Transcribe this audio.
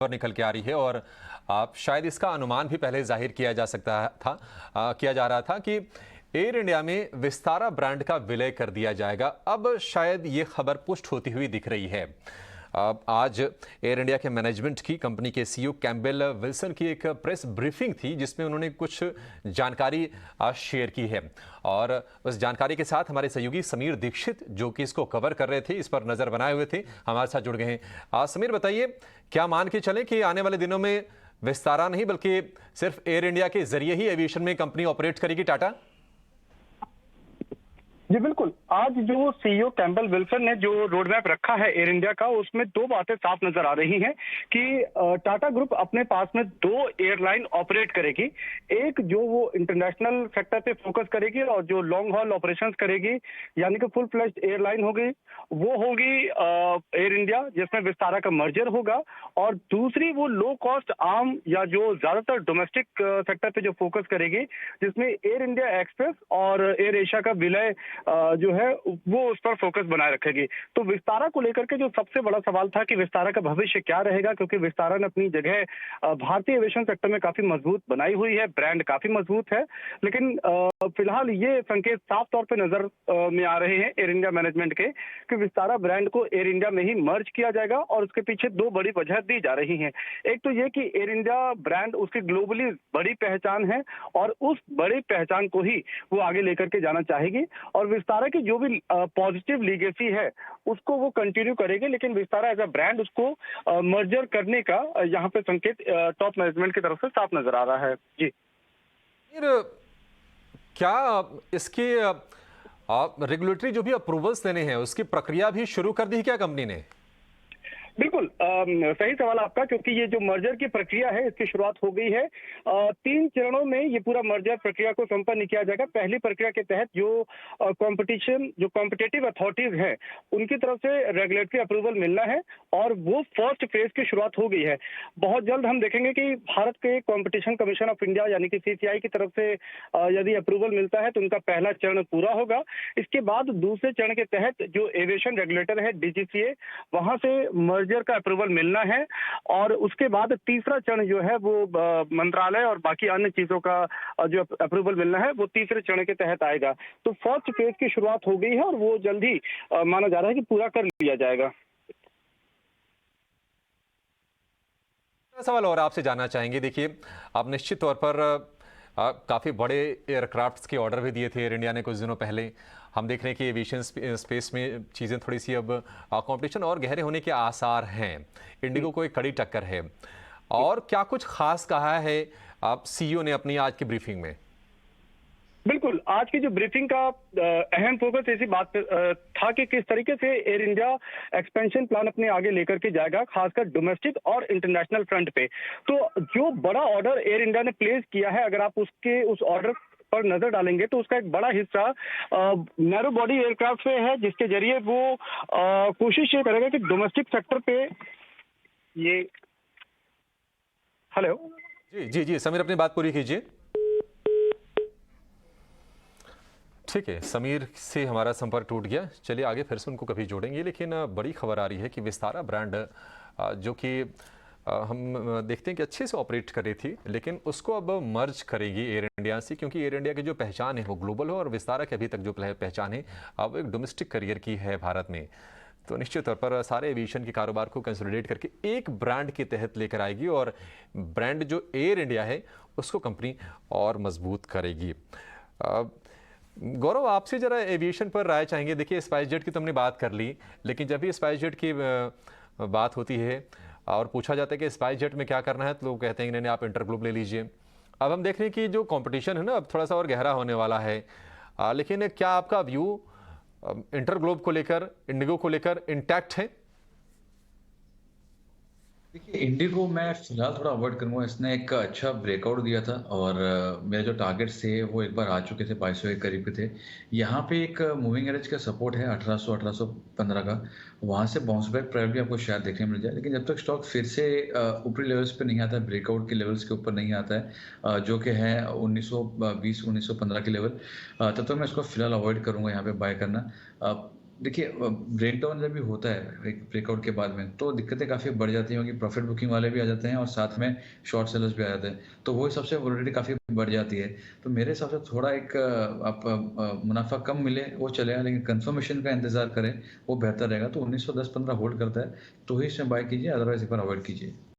खबर निकल के आ रही है और आप शायद इसका अनुमान भी पहले जाहिर किया जा सकता था किया जा रहा था कि एयर इंडिया में विस्तारा ब्रांड का विलय कर दिया जाएगा। अब शायद ये खबर पुष्ट होती हुई दिख रही है। आज एयर इंडिया के मैनेजमेंट की कंपनी के सीईओ कैम्पबेल विल्सन की एक प्रेस ब्रीफिंग थी जिसमें उन्होंने कुछ जानकारी शेयर की है और उस जानकारी के साथ हमारे सहयोगी समीर दीक्षित जो कि इसको कवर कर रहे थे, इस पर नजर बनाए हुए थे, हमारे साथ जुड़ गए हैं। समीर बताइए, क्या मान के चलें कि आने वाले दिनों में विस्तारा नहीं बल्कि सिर्फ एयर इंडिया के जरिए ही एविएशन में कंपनी ऑपरेट करेगी टाटा? जी बिल्कुल। आज जो सीईओ कैम्पबेल विल्सन ने जो रोड मैप रखा है एयर इंडिया का, उसमें दो बातें साफ नजर आ रही हैं कि टाटा ग्रुप अपने पास में दो एयरलाइन ऑपरेट करेगी। एक जो वो इंटरनेशनल सेक्टर पे फोकस करेगी और जो लॉन्ग हॉल ऑपरेशंस करेगी, यानी कि फुल फ्लेज्ड एयरलाइन होगी, वो होगी एयर इंडिया, जिसमें विस्तारा का मर्जर होगा। और दूसरी वो लो कॉस्ट आर्म या जो ज्यादातर डोमेस्टिक सेक्टर पे जो फोकस करेगी, जिसमें एयर इंडिया एक्सप्रेस और एयर एशिया का विलय जो है वो उस पर फोकस बनाए रखेगी। तो विस्तारा को लेकर के जो सबसे बड़ा सवाल था कि विस्तारा का भविष्य क्या रहेगा, क्योंकि विस्तारा ने अपनी जगह भारतीय एविएशन सेक्टर में काफी मजबूत बनाई हुई है, ब्रांड काफी मजबूत है। लेकिन फिलहाल ये संकेत साफ तौर पे नजर में आ रहे हैं एयर इंडिया मैनेजमेंट के कि विस्तारा ब्रांड को एयर इंडिया में ही मर्ज किया जाएगा और उसके पीछे दो बड़ी वजह दी जा रही हैं। एक तो ये कि एयर इंडिया ब्रांड उसकी ग्लोबली बड़ी पहचान है और उस बड़ी पहचान को ही वो आगे लेकर के जाना चाहेगी और विस्तारा की जो भी पॉजिटिव लीगेसी है उसको वो कंटिन्यू करेगी। लेकिन विस्तारा एज अ ब्रांड उसको मर्जर करने का यहाँ पे संकेत टॉप मैनेजमेंट की तरफ से साफ नजर आ रहा है। जी, फिर क्या इसके रेगुलेटरी जो भी अप्रूवल्स लेने हैं उसकी प्रक्रिया भी शुरू कर दी है क्या कंपनी ने? बिल्कुल सही सवाल आपका, क्योंकि ये जो मर्जर की प्रक्रिया है इसकी शुरुआत हो गई है। 3 चरणों में ये पूरा मर्जर प्रक्रिया को संपन्न किया जाएगा। पहली प्रक्रिया के तहत जो कॉम्पिटिटिव अथॉरिटीज हैं उनकी तरफ से रेगुलेटरी अप्रूवल मिलना है और वो फर्स्ट फेज की शुरुआत हो गई है। बहुत जल्द हम देखेंगे कि भारत के कॉम्पिटिशन कमीशन ऑफ इंडिया यानी कि सीसीआई की तरफ से यदि अप्रूवल मिलता है तो उनका पहला चरण पूरा होगा। इसके बाद दूसरे चरण के तहत जो एविएशन रेगुलेटर है डीजीसीए, वहां से मर्जर का अप्रूवल मिलना है और उसके बाद तीसरा चरण जो है वो मंत्रालय और बाकी अन्य चीजों का जो अप्रूवल मिलना है वो तीसरे चरण के तहत आएगा। तो फर्स्ट फेज की शुरुआत हो गई है और वो जल्द ही माना जा रहा है कि पूरा कर लिया जाएगा। सवाल और आपसे जानना चाहेंगे, देखिए आप निश्चित तौर पर काफ़ी बड़े एयरक्राफ्ट्स के ऑर्डर भी दिए थे एयर इंडिया ने कुछ दिनों पहले। हम देख रहे हैं कि एविएशन स्पेस में चीज़ें थोड़ी सी अब कंपटीशन और गहरे होने के आसार हैं। इंडिगो को एक कड़ी टक्कर है और क्या कुछ खास कहा है आप सीईओ ने अपनी आज की ब्रीफिंग में? बिल्कुल, आज की जो ब्रीफिंग का अहम फोकस ऐसी बात था कि किस तरीके से एयर इंडिया एक्सपेंशन प्लान अपने आगे लेकर के जाएगा, खासकर डोमेस्टिक और इंटरनेशनल फ्रंट पे। तो जो बड़ा ऑर्डर एयर इंडिया ने प्लेस किया है, अगर आप उस ऑर्डर पर नजर डालेंगे तो उसका एक बड़ा हिस्सा नैरो बॉडी एयरक्राफ्ट पे है, जिसके जरिए वो कोशिश ये करेगा कि डोमेस्टिक सेक्टर पे ये हेलो जी जी जी समीर, अपनी बात पूरी कीजिए। ठीक है, समीर से हमारा संपर्क टूट गया। चलिए आगे फिर से उनको कभी जोड़ेंगे। लेकिन बड़ी खबर आ रही है कि विस्तारा ब्रांड जो कि हम देखते हैं कि अच्छे से ऑपरेट कर रही थी, लेकिन उसको अब मर्ज करेगी एयर इंडिया से, क्योंकि एयर इंडिया की जो पहचान है वो ग्लोबल है और विस्तारा की अभी तक जो पहचान है अब एक डोमेस्टिक करियर की है भारत में। तो निश्चित तौर पर सारे एविएशन के कारोबार को कंसोलिडेट करके एक ब्रांड के तहत लेकर आएगी और ब्रांड जो एयर इंडिया है उसको कंपनी और मजबूत करेगी। गौरव, आपसे जरा एविएशन पर राय चाहेंगे। देखिए स्पाइस जेट की तो हमने बात कर ली, लेकिन जब भी स्पाइस जेट की बात होती है और पूछा जाता है कि स्पाइस जेट में क्या करना है तो लोग कहते हैं कि नहीं आप इंटरग्लोब ले लीजिए। अब हम देख रहे हैं कि जो कंपटीशन है ना अब थोड़ा सा और गहरा होने वाला है। लेकिन क्या आपका व्यू इंटरग्लोब को लेकर, इंडिगो को लेकर इंटैक्ट है? देखिए, इंडिगो मैं फिलहाल थोड़ा अवॉइड करूंगा। इसने एक अच्छा ब्रेकआउट दिया था और मेरे जो टारगेट्स थे वो एक बार आ चुके थे, 2200 के करीब के थे। यहाँ पे एक मूविंग एवरेज का सपोर्ट है 1800 1815 का, वहाँ से बाउंस बैक प्राइस आपको शायद देखने मिल जाए। लेकिन जब तक स्टॉक फिर से ऊपरी लेवल्स पे नहीं आता है, ब्रेकआउट के लेवल्स के ऊपर नहीं आता है, जो कि है 1920 1915 के लेवल, तब तक मैं इसको फिलहाल अवॉइड करूंगा यहाँ पे बाय करना। देखिए ब्रेकडाउन जब भी होता है एक ब्रेकआउट के बाद में तो दिक्कतें काफ़ी बढ़ जाती हैं क्योंकि प्रॉफिट बुकिंग वाले भी आ जाते हैं और साथ में शॉर्ट सेलर्स भी आ जाते हैं तो वो सबसे वोलेटिलिटी काफ़ी बढ़ जाती है। तो मेरे हिसाब से थोड़ा एक आप मुनाफा कम मिले वो चलेगा लेकिन कंफर्मेशन का इंतजार करें वो बेहतर रहेगा। तो 1910-15 होल्ड करता है तो ही इसमें बाय कीजिए, अदरवाइज एक बार अवॉइड कीजिए।